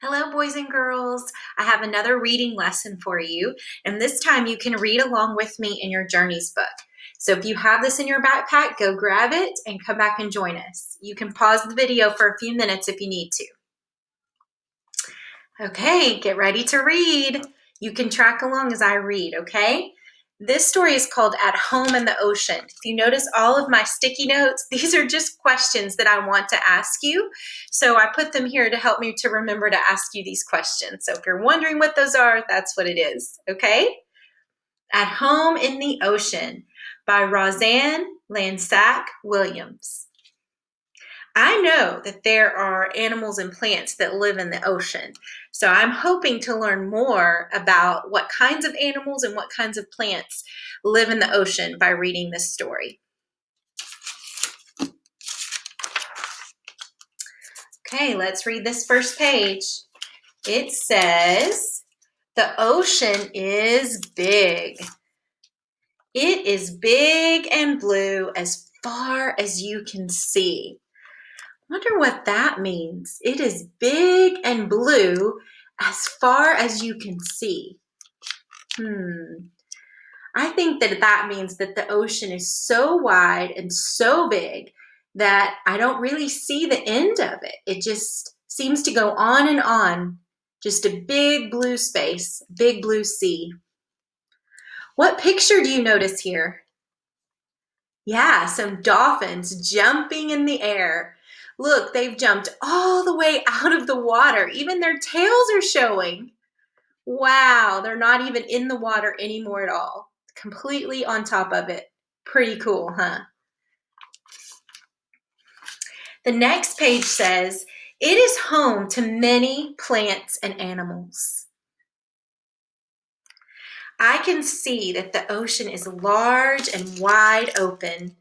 Hello, boys and girls. I have another reading lesson for you, and this time you can read along with me in your Journeys book. So if you have this in your backpack, go grab it and come back and join us. You can pause the video for a few minutes if you need to. Okay, get ready to read. You can track along as I read, okay? This story is called At Home in the Ocean. If you notice all of my sticky notes, these are just questions that I want to ask you. So I put them here to help me to remember to ask you these questions. So if you're wondering what those are, that's what it is, okay? At Home in the Ocean by Roseanne Lansack Williams. I know that there are animals and plants that live in the ocean, so I'm hoping to learn more about what kinds of animals and what kinds of plants live in the ocean by reading this story. Okay, let's read this first page. It says, "The ocean is big. It is big and blue as far as you can see." Wonder what that means. It is big and blue as far as you can see. I think that means that the ocean is so wide and so big that I don't really see the end of it. It just seems to go on and on. Just a big blue space, big blue sea. What picture do you notice here? Yeah, some dolphins jumping in the air. Look, they've jumped all the way out of the water. Even their tails are showing. Wow, they're not even in the water anymore at all. Completely on top of it. Pretty cool, huh? The next page says, "It is home to many plants and animals." I can see that the ocean is large and wide open.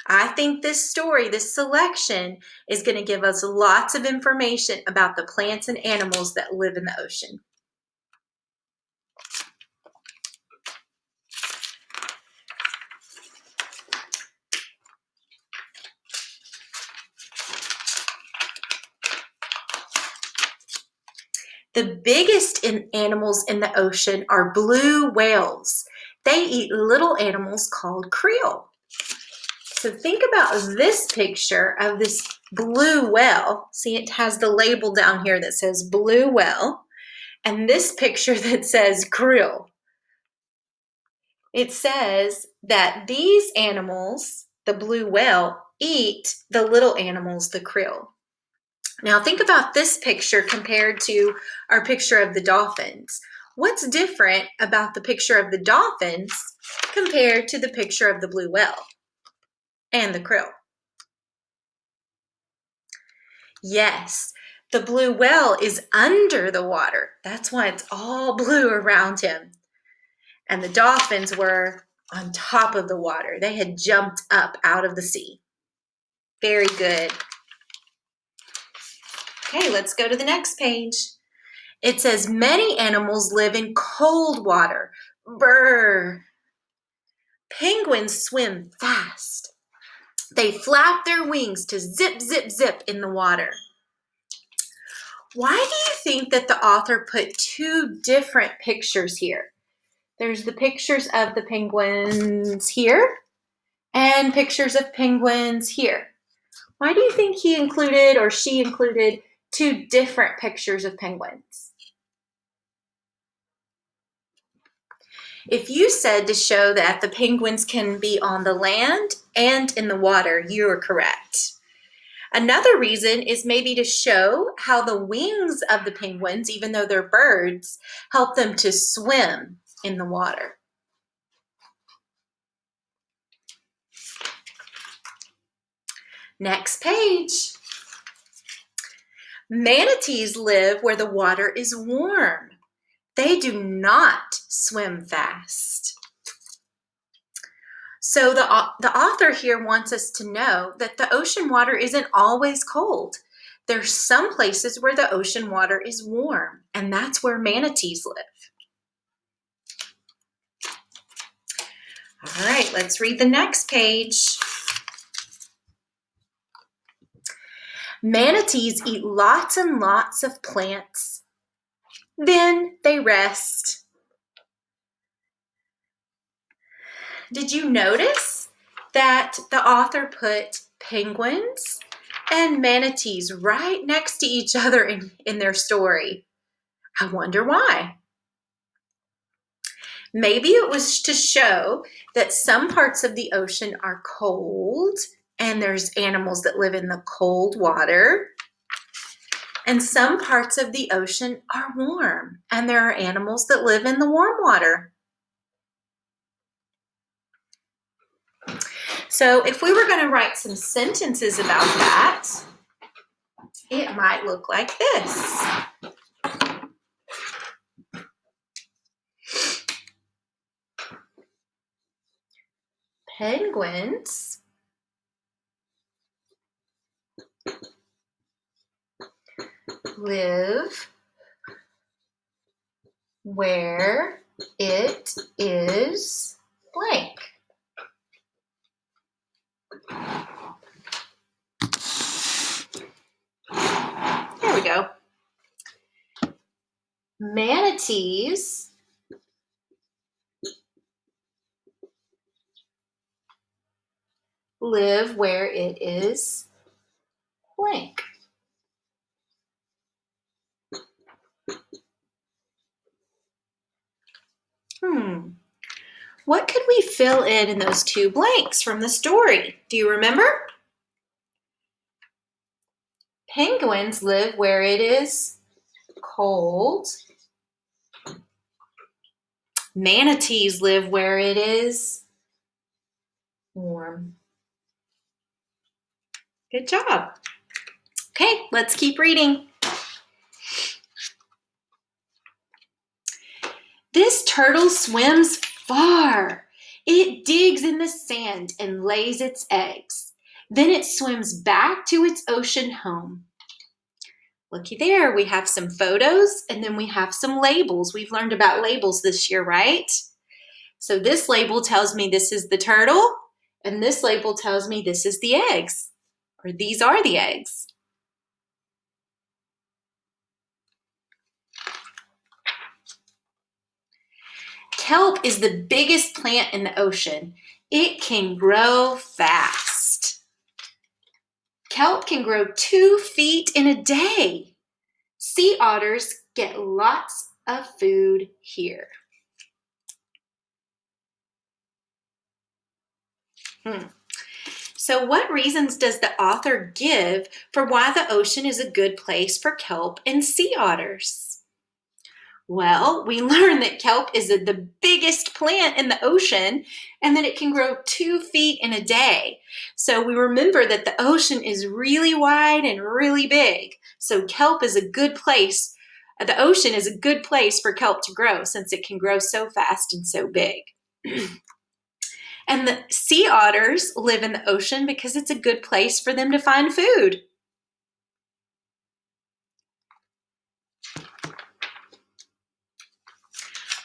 I think this story, this selection, is going to give us lots of information about the plants and animals that live in the ocean. The biggest animals in the ocean are blue whales. They eat little animals called krill. So think about this picture of this blue whale. See, it has the label down here that says blue whale, and this picture that says krill. It says that these animals, the blue whale, eat the little animals, the krill. Now think about this picture compared to our picture of the dolphins. What's different about the picture of the dolphins compared to the picture of the blue whale and the krill? Yes, the blue whale is under the water. That's why it's all blue around him. And the dolphins were on top of the water. They had jumped up out of the sea. Very good. Okay, let's go to the next page. It says, "Many animals live in cold water." Brr. Penguins swim fast. They flap their wings to zip, zip, zip in the water. Why do you think that the author put two different pictures here? There's the pictures of the penguins here and pictures of penguins here. Why do you think he included or she included two different pictures of penguins? If you said to show that the penguins can be on the land and in the water, you are correct. Another reason is maybe to show how the wings of the penguins, even though they're birds, help them to swim in the water. Next page. Manatees live where the water is warm. They do not swim fast. So the author here wants us to know that the ocean water isn't always cold. There's some places where the ocean water is warm, and that's where manatees live. All right, let's read the next page. Manatees eat lots and lots of plants Then they rest. Did you notice that the author put penguins and manatees right next to each other in their story? I wonder why. Maybe it was to show that some parts of the ocean are cold and there's animals that live in the cold water. And some parts of the ocean are warm and there are animals that live in the warm water. So if we were going to write some sentences about that, it might look like this. Penguins live where it is blank. There we go. Manatees live where it is blank. What could we fill in those two blanks from the story? Do you remember? Penguins live where it is cold. Manatees live where it is warm. Good job. Okay, let's keep reading. This turtle swims far. It digs in the sand and lays its eggs. Then it swims back to its ocean home. Looky there, we have some photos and then we have some labels. We've learned about labels this year, right? So this label tells me this is the turtle, and this label tells me this is the eggs, or these are the eggs. Kelp is the biggest plant in the ocean. It can grow fast. Kelp can grow 2 feet in a day. Sea otters get lots of food here. So what reasons does the author give for why the ocean is a good place for kelp and sea otters? Well, we learn that kelp is the biggest plant in the ocean and that it can grow 2 feet in a day. So we remember that the ocean is really wide and really big. So kelp is a good place. The ocean is a good place for kelp to grow since it can grow so fast and so big. And the sea otters live in the ocean because it's a good place for them to find food.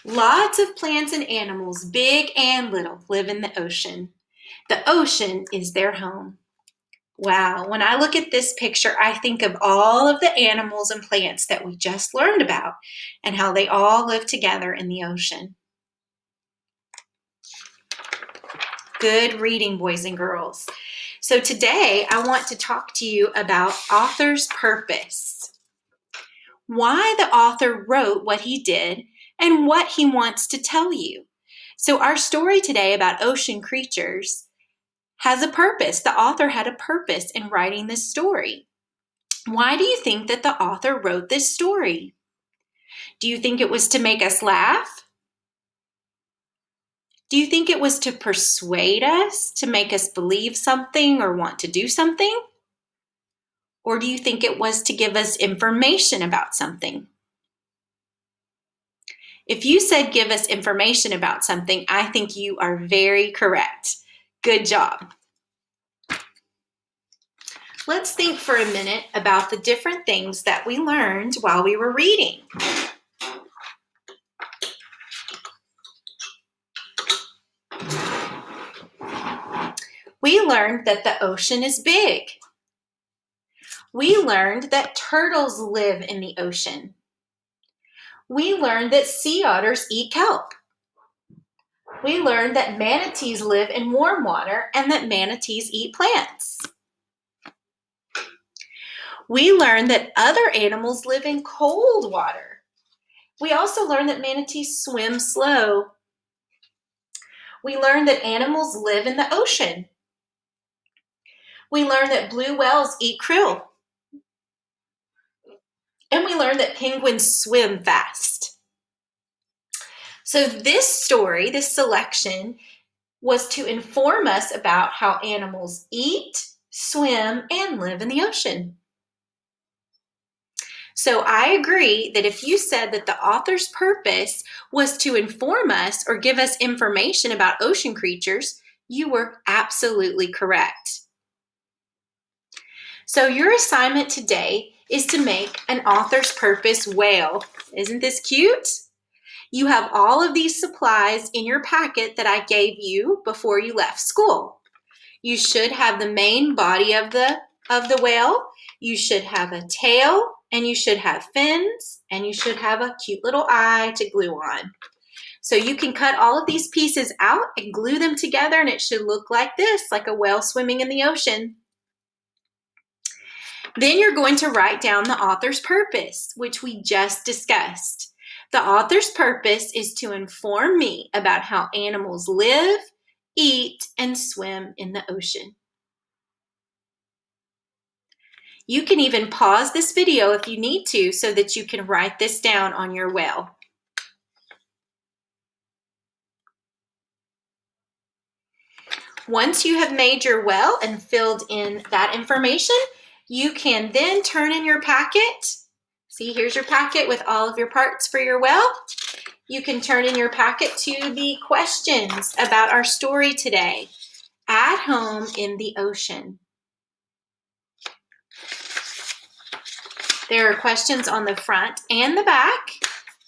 Lots of plants and animals, big and little, live in the ocean. The ocean is their home. Wow, when I look at this picture, I think of all of the animals and plants that we just learned about and how they all live together in the ocean. Good reading, boys and girls. So today I want to talk to you about author's purpose. Why the author wrote what he did and what he wants to tell you. So our story today about ocean creatures has a purpose. The author had a purpose in writing this story. Why do you think that the author wrote this story? Do you think it was to make us laugh? Do you think it was to persuade us, to make us believe something or want to do something? Or do you think it was to give us information about something? If you said give us information about something, I think you are very correct. Good job. Let's think for a minute about the different things that we learned while we were reading. We learned that the ocean is big. We learned that turtles live in the ocean. We learned that sea otters eat kelp. We learned that manatees live in warm water and that manatees eat plants. We learned that other animals live in cold water. We also learned that manatees swim slow. We learned that animals live in the ocean. We learned that blue whales eat krill. And we learned that penguins swim fast. So this story, this selection, was to inform us about how animals eat, swim, and live in the ocean. So I agree that if you said that the author's purpose was to inform us or give us information about ocean creatures, you were absolutely correct. So your assignment today is to make an author's purpose whale. Isn't this cute? You have all of these supplies in your packet that I gave you before you left school. You should have the main body of the whale. You should have a tail, and you should have fins, and you should have a cute little eye to glue on. So you can cut all of these pieces out and glue them together, and it should look like this, like a whale swimming in the ocean. Then you're going to write down the author's purpose, which we just discussed. The author's purpose is to inform me about how animals live, eat, and swim in the ocean. You can even pause this video if you need to so that you can write this down on your whale. Once you have made your whale and filled in that information, you can then turn in your packet. See, here's your packet with all of your parts for your whale. You can turn in your packet to the questions about our story today, At Home in the Ocean. There are questions on the front and the back.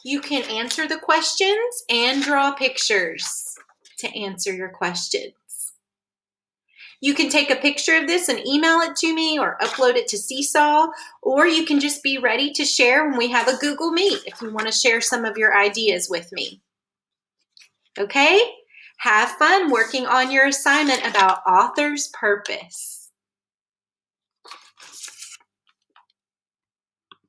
You can answer the questions and draw pictures to answer your questions. You can take a picture of this and email it to me or upload it to Seesaw, or you can just be ready to share when we have a Google Meet if you want to share some of your ideas with me. Okay? Have fun working on your assignment about author's purpose.